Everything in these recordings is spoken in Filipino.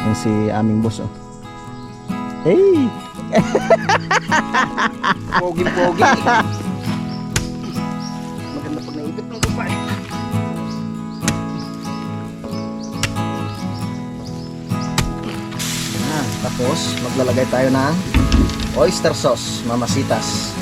Yan si aming boss, oh. Hey! Pogi-pogi. Maganda pag naipit ng babae. Tapos maglalagay tayo ng oyster sauce, mamasitas.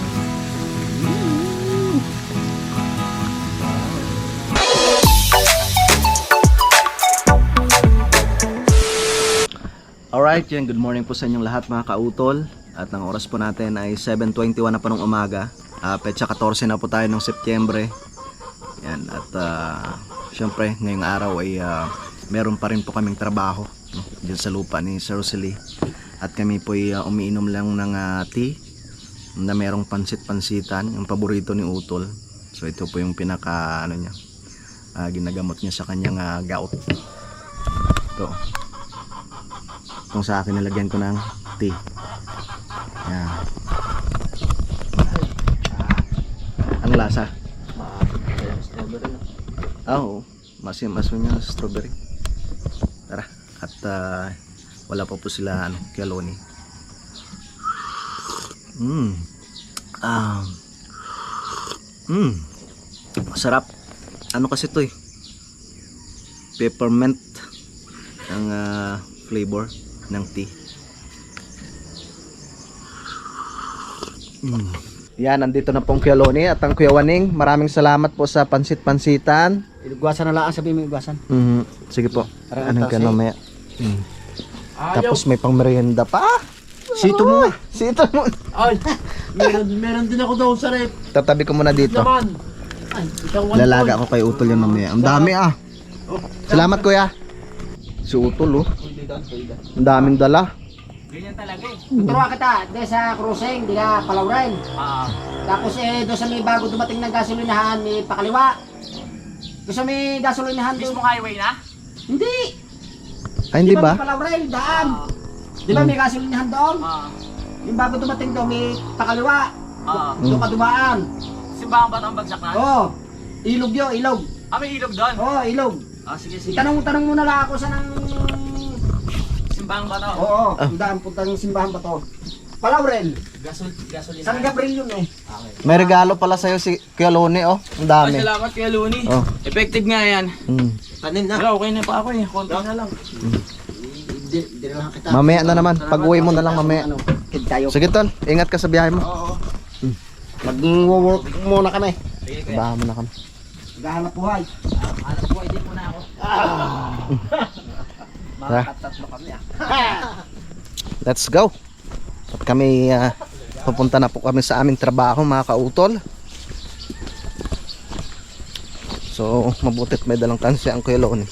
Alright, yan. Good morning po sa inyong lahat mga kautol. At ang oras po natin ay 7:21 na pa ng umaga. Petsa 14 na po tayo ng Setyembre. Yan. At syempre ngayong araw ay meron pa rin po kaming trabaho, no, dyan sa lupa ni Sir Rosalie. At kami po ay umiinom lang ng tea na merong pansit-pansitan, yung paborito ni Utol. So ito po yung pinaka ano niya, ginagamot niya sa kanyang gout. Ito. Itong sa akin nilagyan ko ng tea. Yan. Ang lasa? Oo. Masim-masim niya strawberry. Tara. At wala pa po sila Kialoni. Masarap. Ano kasi ito eh, peppermint ang flavor ng tea. Yan, nandito na pong Kialoni at ang Kuya Waning. Maraming salamat po sa pansit-pansitan. Ilugwasan na lang, sabi mo ilugwasan. Sige po. Parang Anong ka atas, mamaya? Tapos may pang merienda pa. Sito mo. Sito mo. Ay, meron din ako daw sa rep Tatabi ko muna dito. naman. Ay, isang one Lalaga ko kay Utol yun mamaya. Ang dami Salamat Kuya. Si Utol ang daming dala. Ganyan talaga eh. Turuan kita, di sa cruising, di ka palawrin. Tapos doon sa may bago dumating ng gasolinahan, may pakaliwa. Doon sa may gasolinahan doon. Mismo highway na? Hindi. Ay hindi ba? May palawrin, daan. Di ba may gasolinahan doon? Yung bago dumating doon, may pakaliwa. Doon ka dumaan. Simbahan ba ito ang bagsak na? Oo. Ilog yun, ilog. May ilog doon? Oo, ilog. Sige, sige. Tanong mo na lang ako sa nang... Simbahan ba ito? Oo, daan puntang simbahan ba to? Palawren. Gasolina. San Gabriel yun eh. May regalo pala sa'yo si Kialoni Ang dami. Salamat kay Luni. Oh. Effective nga yan. Tanim na. Pero okay na pa ako eh. Konti na lang. Hindi lang kita. Mamaya na naman. Pag-uwi mo na lang mamaya. Kid tayo. Sige Tol, ingat ka sa biyahe mo. Oo. Mag-work muna kami. Baha mo na kami. Maghahanap buhay. Alam ko, hindi muna ako. Makatatlo kami Let's go. At kami pupunta na po kami sa aming trabaho mga kautol. So mabutit may dalang tansi ang Kuya Loni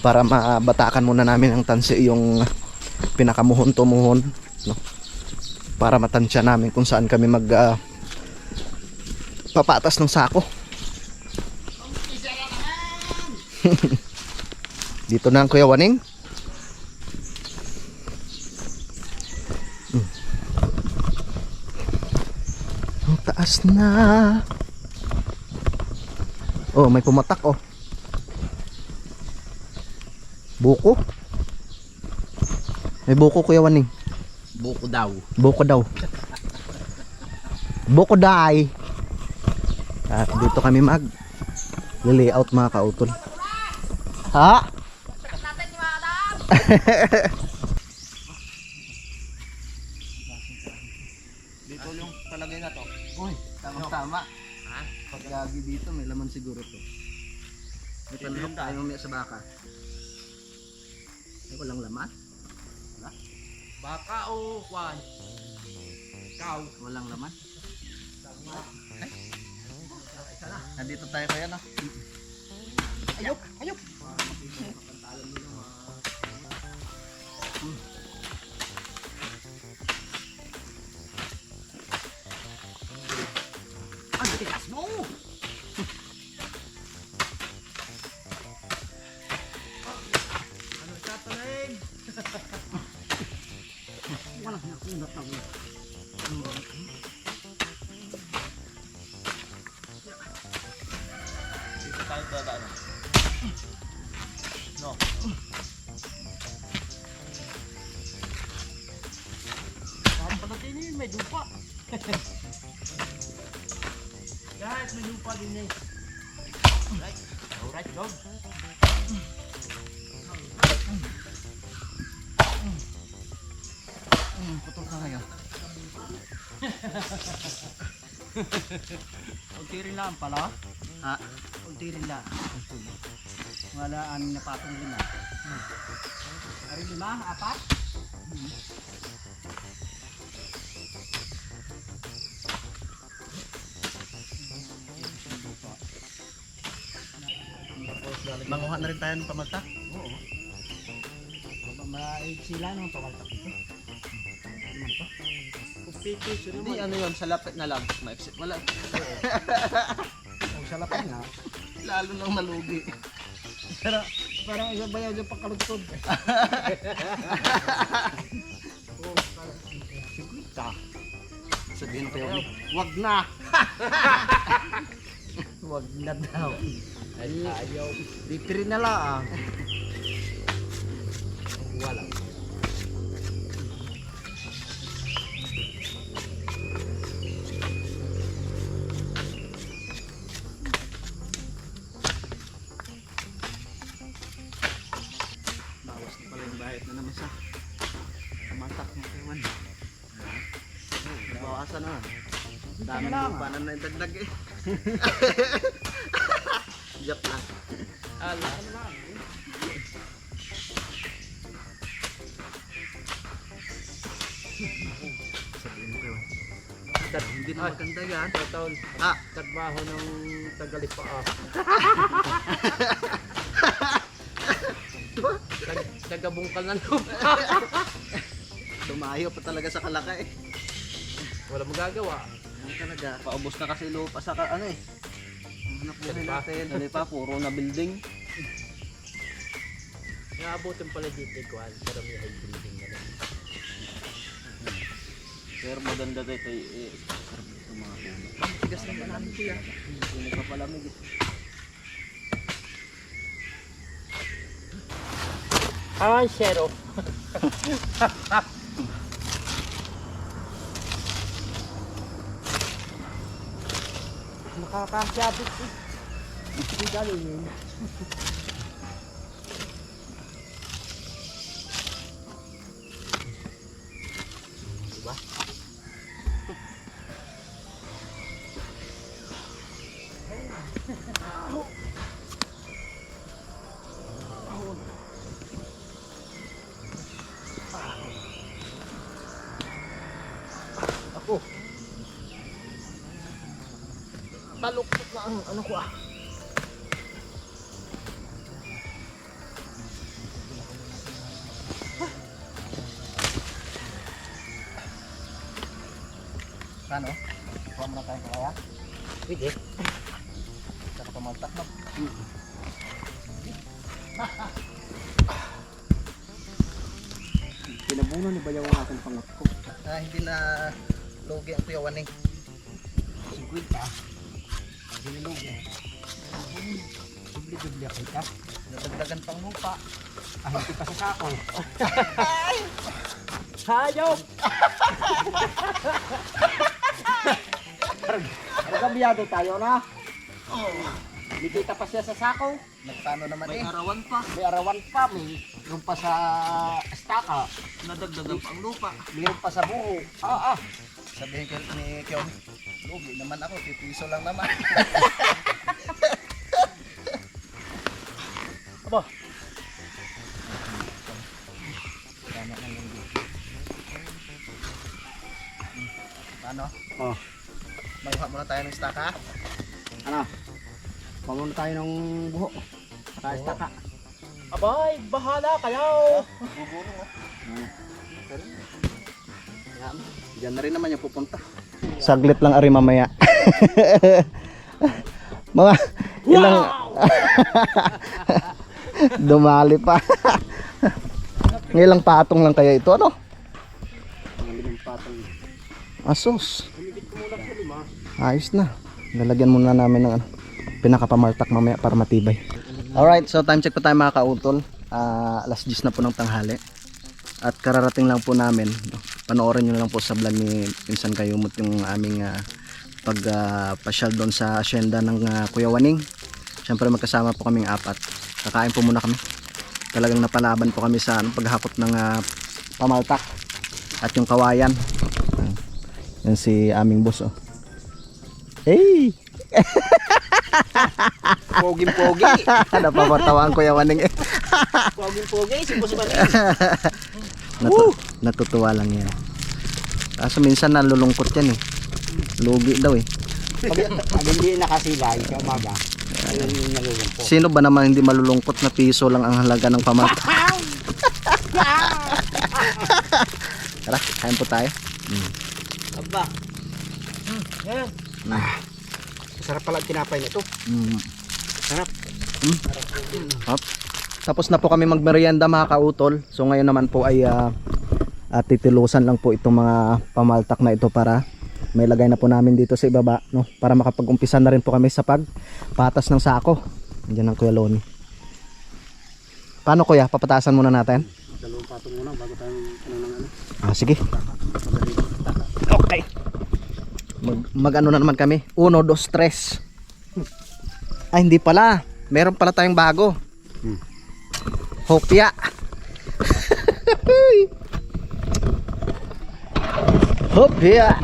para mabatakan muna namin ang tansi yung pinakamuhon-tumuhon, no? Para matansya namin kung saan kami mag papatas ng sako. Dito na ang Kuya Waning. Ang taas na. Oh, may pumatak oh. Buko. May buko Kuya Waning. Buko daw. Buko daw. Buko dai. At dito kami mag layout mga kautol. Ha? Dito yung palagay na to. Uy, tama. Ha? Pagkagi dito may laman siguro to. May panahon tayo mamaya sa baka. Ay, walang laman? Baka o kwan? Cow. Walang laman? Ay. Nandito tayo kaya na. Ayok, ayok. Ang tigas mo. Ano tatalain? Walang nakunat na mo. Dito tayo dadaan. No. may lupa. Kahit may lupa din eh. Alright, go. Putol ka ngayon. Kunti rin lang pala. Ha? Kunti rin lang. Wala, aning na patong lima. Ari lima, apat? Manguha na rin tayo ng pamalta. Oo. Maig sila nung pamaltak ito. Naman to. Kupiti, sino Hindi, ano yun, sa lapit na lang. Ma-exit. Wala. Ang salapin nga. Lalo nang malugi. Pero parang isa bayaw dyan pagkalugtod. Sigurita. Sabihin ko yun, wag na. Huwag na daw. Ay, ayaw. Bipiri na lang. Wala. Bawas na pala yung bayad na naman sa pamaltak ng kewan. Bawasan na. Daming lupa na naitagdag eh. Joke lang. Ala. Sabihin ko yun. Hindi na maganda yan. Tol, Ah, trabaho ng Tagalipa. Tagabungkal ng lupa. tumayo pa talaga sa kalaka eh. Wala magagawa. Ano talaga? Paubos na kasi lupa sa ano eh. Hanap buhay natin. Ano pa, puro na building. Naabutin pala dito kuhan. Pero may high building na lang. Pero maganda dito eh. Ito mga puno. Tigas lang pa namin kuya. Hindi pa palamig eh. Ah, zero. Nakakasabit eh. Hindi galing yun. Diba? Ako. Taluktot na ang ano ko ah. Ano? Kuha mo na tayong kaya? Pwede. Saka pamaltak na. Pinabunan ni Bayaw ang aking pangot ko. Hindi na lugi ang tuyawan eh. 50. Ginilog eh. Dubli-dubli ako ka. Nadagdagan pang lupa. Ah, hindi pa sa sako. Hayop! Nagabiyado tayo na. Nakita pa siya sa sako. Nagtano naman May eh. arawan pa. May arawan pa. May meron pa sa estaka. Nadagdagan pa ang lupa. Meron pa sa buho. Ah, ah. Sabihin ko ni Kion, lugi naman ako, pipiso lang naman. Aba. Tama ng lugi. Ano? Oh. Magkuha muna tayo ng stock ha? Ano? Pamuna tayo ng buho. Sa estaka. Abay, bahala kayo! Bubulong oh. Diyan na rin naman yung pupunta. Saglit lang ari mamaya. Mga ilang dumali pa. Ilang patong lang kaya ito ano? Ang patong. Asus. Humigit ko muna sa 5. Ayos na. Lalagyan muna namin ng ano, pinakapamartak mamaya para matibay. Alright, so time check po tayo mga kautol. Alas 10 na po ng tanghali. At kararating lang po namin. panoorin nyo na lang po sa vlog ni Pinsan Kayumot yung aming pagpasyal doon sa asyenda ng Kuya Waning. Siyempre magkasama po kaming 4. Kakain po muna kami. Talagang napalaban po kami sa paghakot ng pamaltak at yung kawayan. Yan si aming boss oh. Hey! Poging-pogi. Napapatawa ang Kuya Waning eh. Poging-pogi, si Boss Baning. Natutuwa lang yan. Kaso minsan nalulungkot yan eh. Lugi daw eh. Pag hindi nakasilay sa umaga, ayun yung nalulungkot. Sino ba naman hindi malulungkot na piso lang ang halaga ng pamaltak? Tara, kain po tayo. Aba. Sarap pala ang tinapay nito. Sarap. Hop. Tapos na po kami magmerienda mga kautol. So ngayon naman po ay titilusan lang po itong mga pamaltak na ito para may lagay na po namin dito sa ibaba, no? Para makapag-umpisa na rin po kami sa pagpatas ng sako. Diyan ang Kuya Loni. Paano kuya? Papatasan muna natin? Dalawang patong muna bago tayo Sige. Okay. Mag-ano na naman kami? 1, 2, 3. Ay, hindi pala. Meron pala tayong bago. Hopya. Hopya.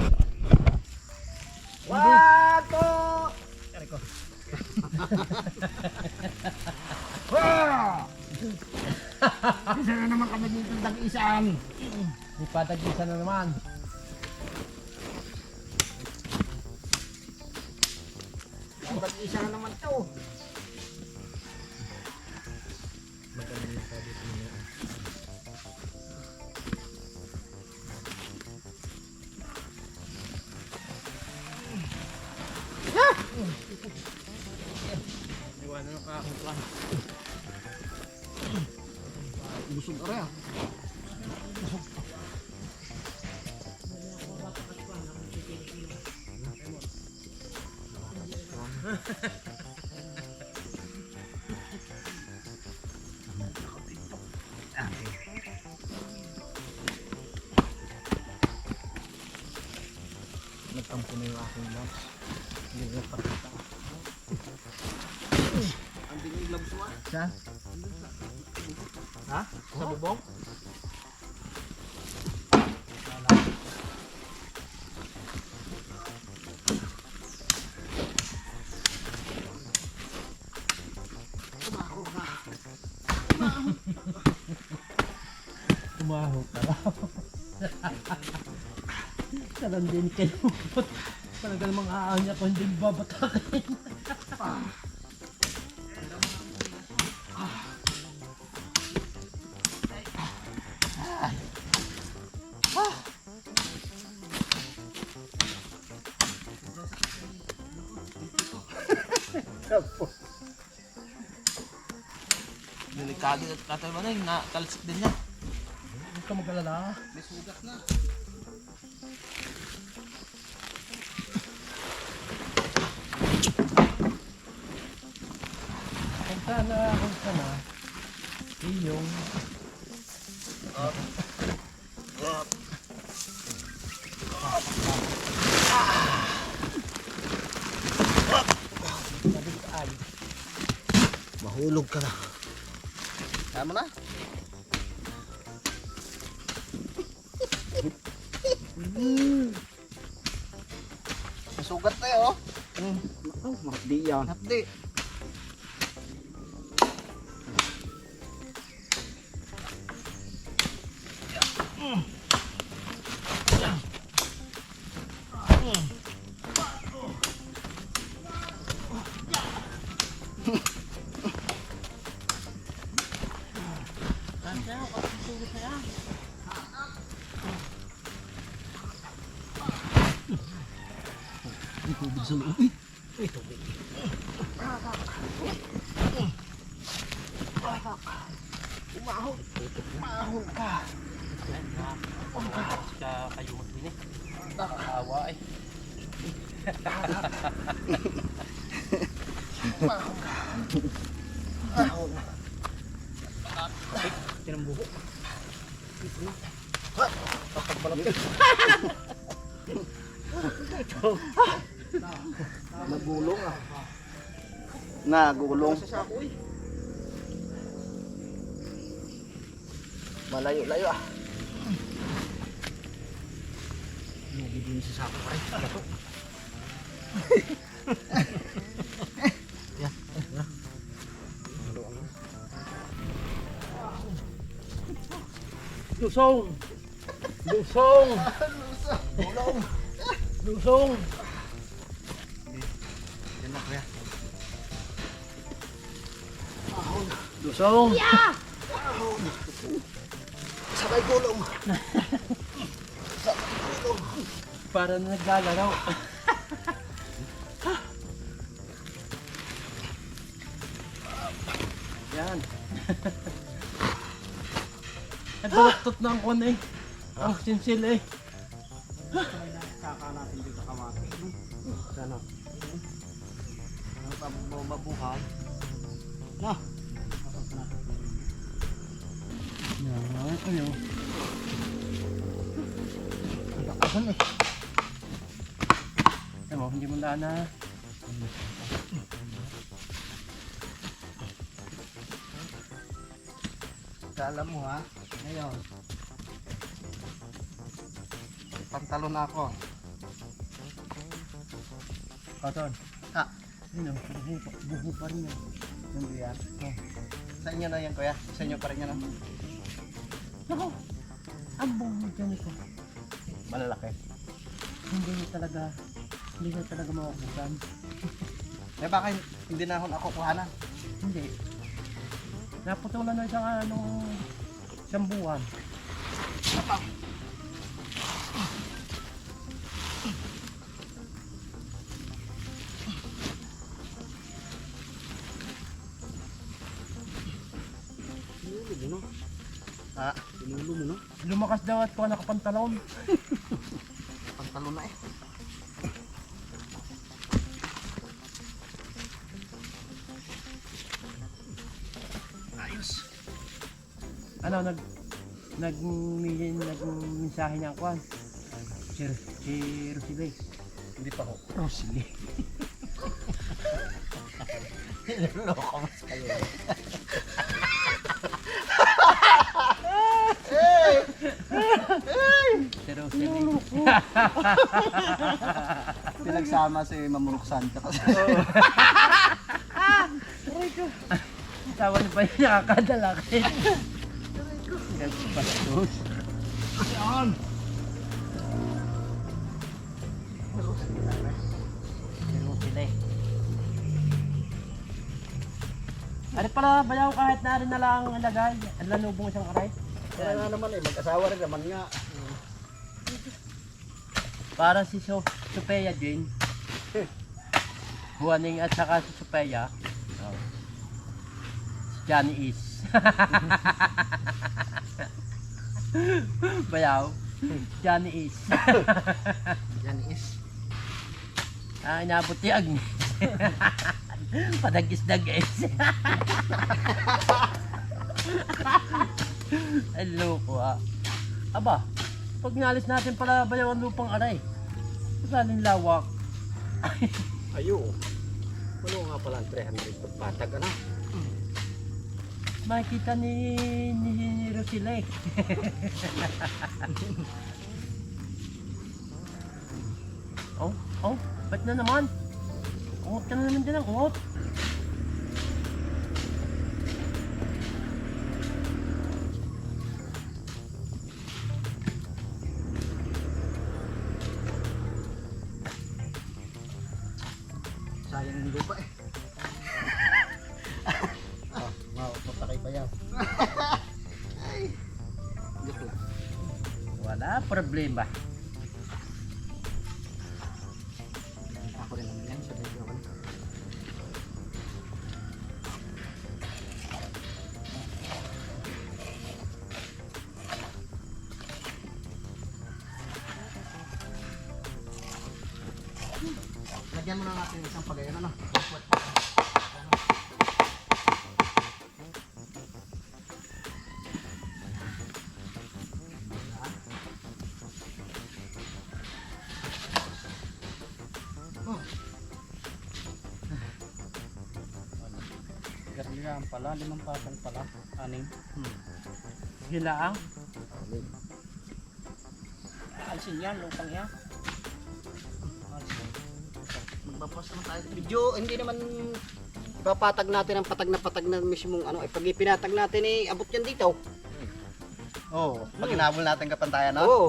Wato! Isa na naman kami dito tag-isaan. Ipatag-isa na naman. Tag-isa na naman to. Iwanan ng kakakuan. Busog ka rin. Nagtampo na yung aking gloves. Hindi na pakita. Ang tingin gloves mo. Sa? Ha? Sa bubong? Tumaho ka raw. Karan din kayo. Talagang mga aanya ko hindi babatakin. Delikado at katay mo na yung nakalsik din niya. Huwag ka mag-alala. May sugat na. Kung sana, iyong Mahulog ka na. Tama na. May sugat na yun, oh. Oh, mahapdi yan. Hapdi. Sa kayumot din eh. Nakakawa eh. Tinambuho. Nagulong ah. Nagulong. Malayo-layo ah. Nagiging sa sako pa rin. Bato. Lusong! Lusong! Lusong! Yan na kuya. Lusong! Sabay gulong. Para na naglalaraw. Yan. Nagbalaktot na ang kwan eh. Ang sinsil eh. Kakalasin dito kawati. Sana. Ano mabuhay? Yan. Ano? Asan eh? Alam mo, hindi mo na na. Alam mo ha, ngayon. Pantalon na ako. Katon. Ah. Ano? Buho pa rin yan. Hindi yan. Oh. Sa inyo na yan kuya? Sa inyo pa rin yan. Naku! Ang buho dyan ito. Malalaki. Hindi na talaga mawabukan. Eh baka hindi na ako kuhanan. Hindi. Naputulan na isang buwan. Ha? Pinulo mo no? Lumakas daw at kuha nakapantalon. Pantalon na eh. Ayos. Ano, nagmensahe niya ang kuhan. Si Rosile. Hindi pa ho. Rosile. Loko mas kayo. Si Rosile. Pinagsama si Mamuruksan kasi. Tawa niya pa yung nakakadalaki. Nagpastos. Yan. Si Rosile. Ano pala bayaw kahit na rin na lang ang lagay. Ang lanubong isang aray. Kaya nga naman eh, mag-asawa rin naman nga. Para si Sophia Jane. Juaning at saka si Sophia. Oh. Si Johnny is. Bayaw. Johnny is. Yan is. Inabot ni Agnes. Padagis-dagis. Hello ko ah. Aba, pag nalis natin pala bayaw ang lupang aray. Galing lawak. Ayo. Ano nga pala ang 300 pagpatag ano? Makikita ni Rosile. Oh, ba't na naman? Ungot ka na naman din ang ungot. Sayang yung lupa eh. Mapatakay pa yan. Joke lang. Wala problema. Ako rin naman yan. Sabi ko naman. Lagyan mo na natin isang pagayon ano? pala, 5 patong pala. 6. Gilaang. Alisin yan, lupang yan. Bapas naman tayo. Medyo hindi naman papatag natin ang patag na mismong ano. Pag ipinatag natin abot yan dito. Oo, pag hinabol natin kapantayan, no? Oo.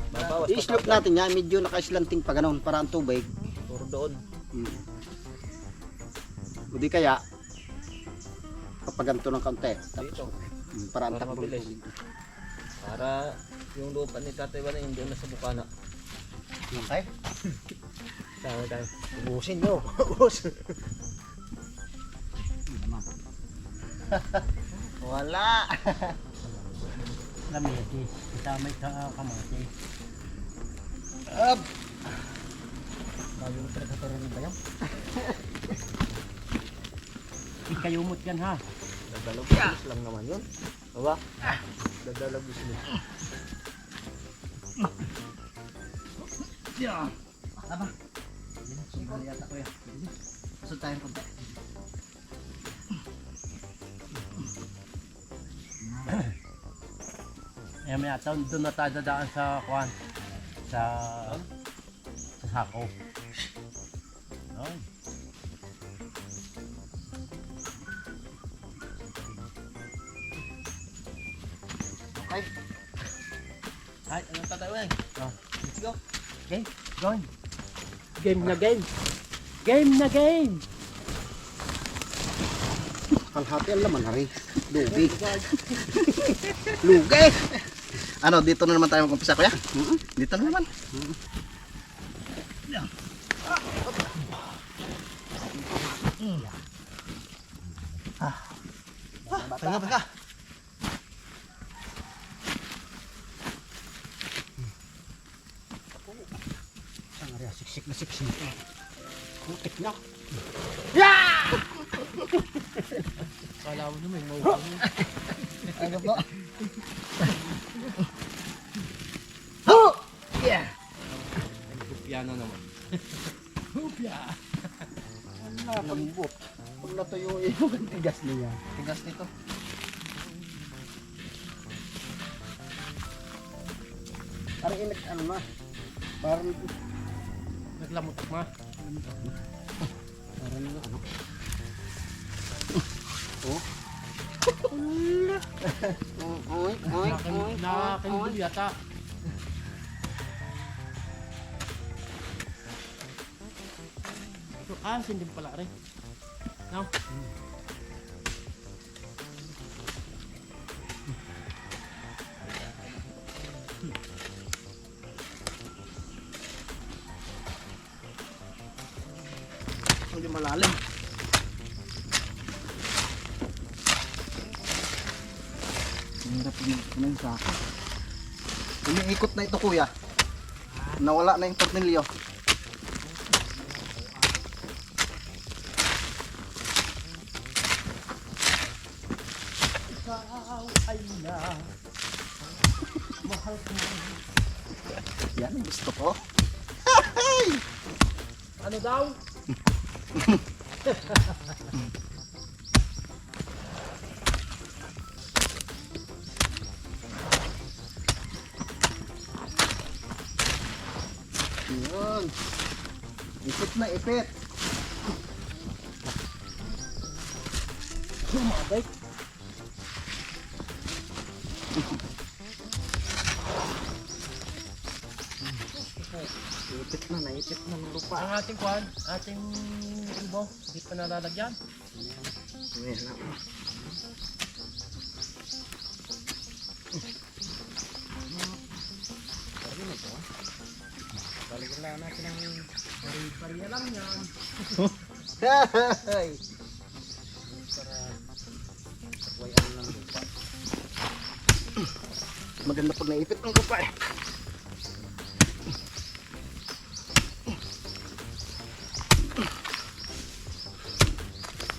Babawas I-slope natin yan. Medyo naka-slanting pa ganun para ang tubig. Puro doon. O di kaya papaganto ng kaunti. Dito. Para ang Para takbo. mabilis. Para yung lupa ni Tatay Banay hindi na sa bukana. Okay. Tayo tayo. Ubusin nyo. Wala. Lamiti. Kasama sa kamati. Up. Bago mo talaga tayo ng bayang. Ikayumot yan ha. Dadalagos lang naman yun. Diba? Dadalagos lang. Aba. Siguro yata ko yan. Pasod tayong punta. Eh may ataw, doon na tayo dadaan sa kwan. Sa sako. Oh. Okay. Ay, Anong Tatay Banay? Oh. Let's go. game, going. Game na game. Game na game. Kalhati ang laman na rin. Lugi. Lugi. Ano, dito na naman tayo mag-umpisa, kuya? Dito na naman. Pahinga, pahinga. Ang area, siksik na siksik. Putik na. Kala mo naman, mawag mo. Ano po? Piano naman. Ang lambot. Pag natuyo yung ang tigas niya. Tigas nito. Parang ilag ano na. Parang Naglamot ma. parang ano. Oy, oy, oy. Nakakindol yata. So, asin din pala rin. No? Hindi malalim. Hirap yung sako. Umiikot na ito, kuya. Nawala na yung tornilyo. Ay na. Mahal ko. Yan ang gusto ko. Ano daw? Yun. Ipit na ipit. Sumabay. Ipit na, naipit na ng lupa. Ang ating kwan, ating ibo, hindi pa nalalagyan. Ayan na. Balikan lang natin ang Pari-pariya lang yan. Hey! sakwayan ng lupa. Maganda pag naipit ng lupa eh.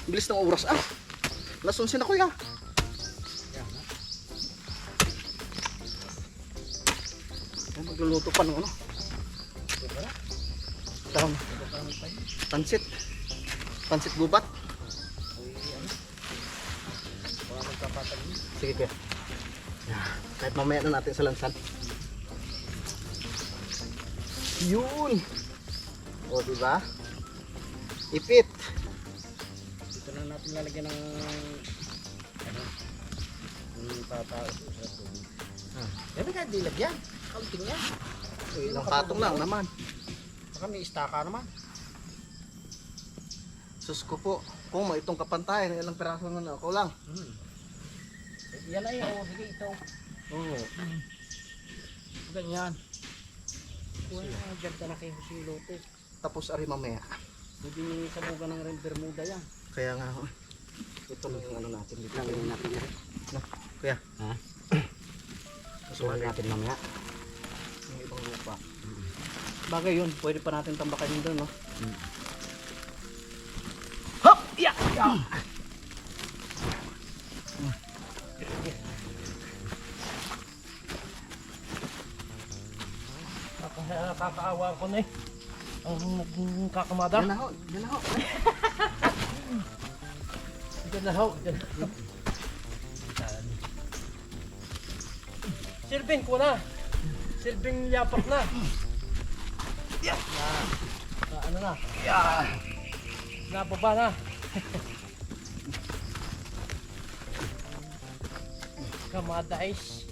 Bilis ng oras ah. Nasunsin ako ya. Magluluto pa ng ano. Tama. Pansit. Pansit gubat. Sige kuya. Kahit mamaya na natin sa lansan. Yun! O diba? Ipit! Dito na natin lalagyan ng ano, yung tataas sa tubig. Dami ka dilag yan. Kaunting yan. Ilang patong lang naman. Saka may istaka naman. Sus ko po. Kung may itong kapantayan, ilang piraso na ako lang. Yan ay, oh, sige ito. Oo. Ganyan. Wala, ganda na kayo si Lote. Tapos ari mamaya. Hindi sa buga ng rin Bermuda yan. Kaya nga ho. Ito lang yung ano natin dito. Lagyan natin yan. No, kuya. Ha? Susulit natin mamaya. yung ibang lupa. Bagay yun, pwede pa natin tambakan yun doon, no? Hop! Yeah! Yeah! Kakaawa ko na eh. Ang nagkakamada. Yan na ho. Yan na ho. Diyan na ho. Diyan. Silbing ko na. Silbing yapak na. Na ano na. Nababa na. Kamada ice.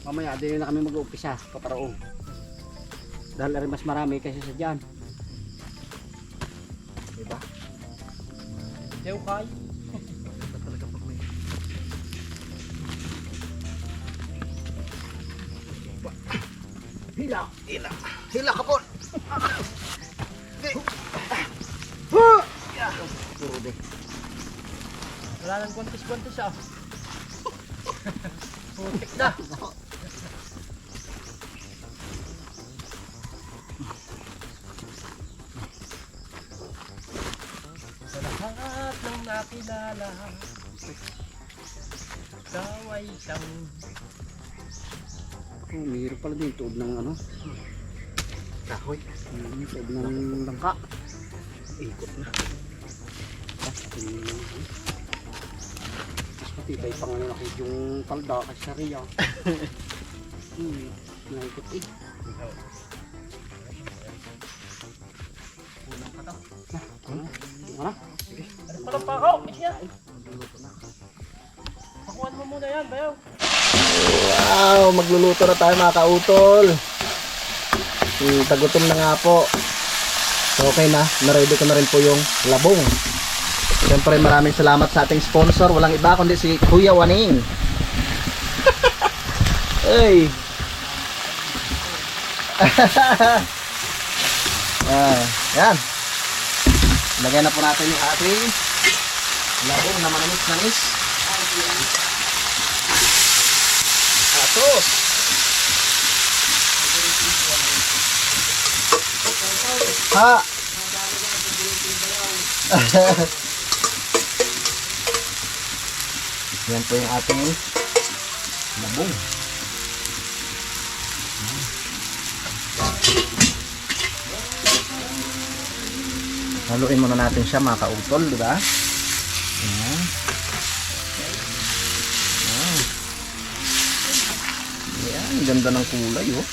Mamaya, din na kami mag-uumpisa, paparaong. Dahil rin mas marami kasi sa dyan. Diba? Dew kay. Ito talaga pag may... Hila! Hila! Hila ka po! Puro de. Wala nang kwantis-kwantis ah. Putik na. Sa lahat ng nakilala, ikaw ay isang Oh, mayroon pala din tuod ng ano, Kahoy. tuod ng langka. Ikot na. Mas matibay pang ano nakit yung palda kasi sa riya. Naikot eh. Ano? ano pa lang pa ako? Pakuhan mo muna yan, bayaw. Wow! Magluluto na tayo mga kautol. Tagutom na nga po. So okay na. Naready ko na rin po yung labong. Siyempre maraming salamat sa ating sponsor. Walang iba kundi si Kuya Waning. Hey! Yan. Lagyan na po natin yung ating labong na manamis-namis. Atos! Ha! Yan po yung ating labong. Haluin muna natin siya mga kautol, di ba? Ayan. Ayan, ganda ng kulay, oh.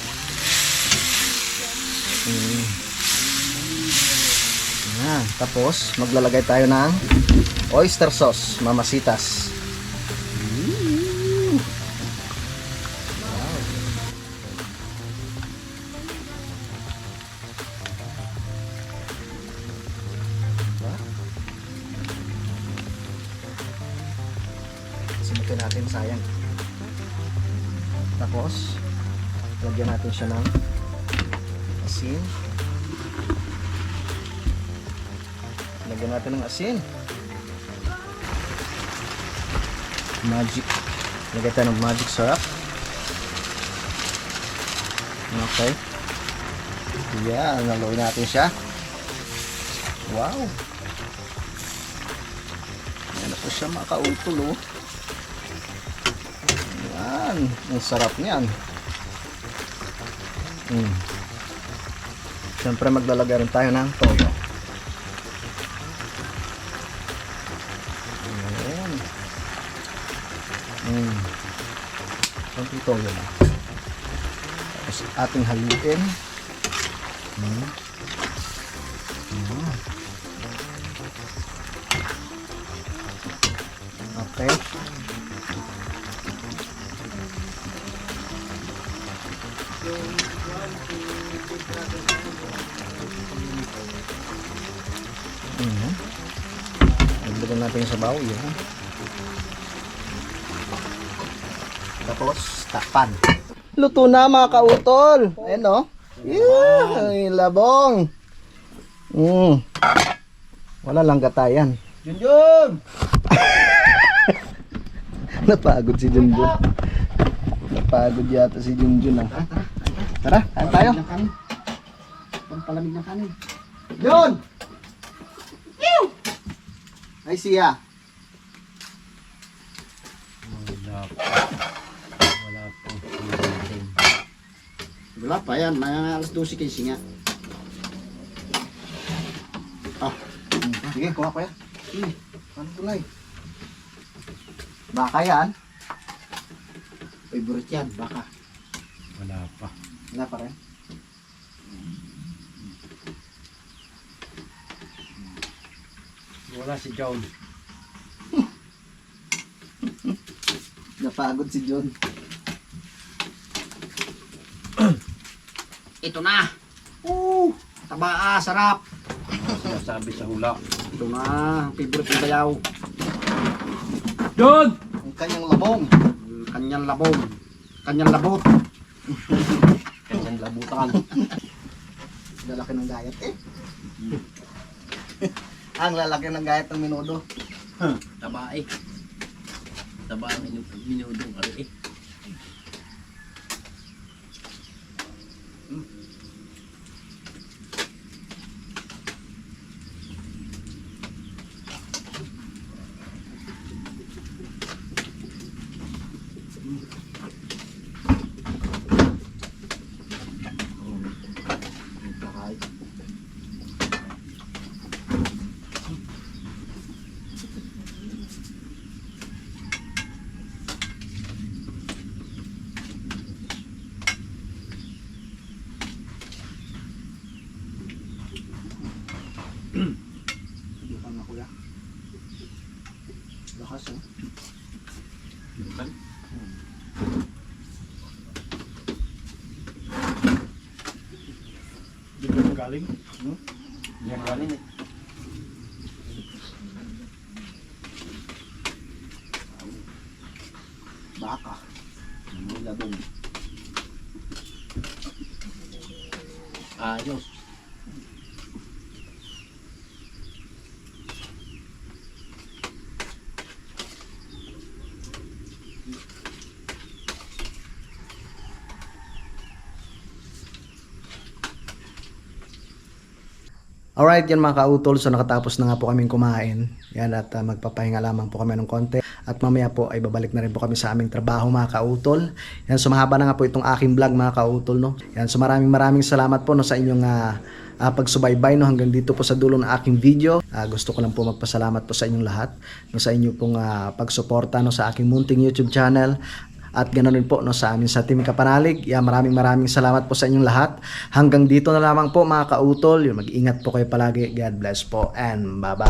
Ayan, tapos maglalagay tayo ng oyster sauce, mamasitas. Simutin natin, sayang. Tapos lagyan natin siya ng asin. Lagyan natin ng asin. Magic. Lagyan tayo ng magic syrup. Okay. Yan, naluin natin siya. Wow. Yan na po siya mga kautol, oh. Yan, ang sarap niyan. Siyempre maglalagay rin tayo ng toyo. Ayan. Konti toyo lang. Tapos ating haluin. Okay. Dagdagan natin yung sabaw, yun. Tapos, takpan. Luto na mga kautol. Ayan o. Yeah, labong. Wala lang gatayan. Junjun! Napagod si Junjun. Napagod yata si Junjun ah. Tara, kain tayo. Pampalamig ng kanin. Jun! Ay siya. Wala pa yan, may alas 12 kayo singa. Sige, kuha ko yan. Ano tulay? Baka yan. Favorite yan, baka. Wala pa. Wala pa rin. Wala si John. Napagod si John. Ito na! Taba sarap! Sinasabi sa hula. Ito na, favorite ng bayaw. John! Ang kanyang labong. Kanyang labong. Kanyang labot. Kanyang labutan. Lalaki ng gayat eh. Ang lalaki ng gayat ng minudo. Taba eh. Taba ang minudong ari eh. Bukan na kuya. Lakas eh. Dito mo galing? Yan galing eh. Baka. May labong. Ayos. Alright, yan mga kautol. So nakatapos na nga po kaming kumain. Yan at magpapahinga lamang po kami ng konti. At mamaya po ay babalik na rin po kami sa aming trabaho mga kautol. Yan, so mahaba na nga po itong aking vlog mga kautol. No? Yan, so maraming salamat po no, sa inyong pagsubaybay no, hanggang dito po sa dulo ng aking video. Gusto ko lang po magpasalamat po sa inyong lahat. No, sa inyo pong pagsuporta no, sa aking munting YouTube channel. At ganoon rin po no, sa amin sa Team Kapanalig. Yeah, maraming salamat po sa inyong lahat. Hanggang dito na lamang po mga kautol. Mag-ingat po kayo palagi. God bless po and bye-bye.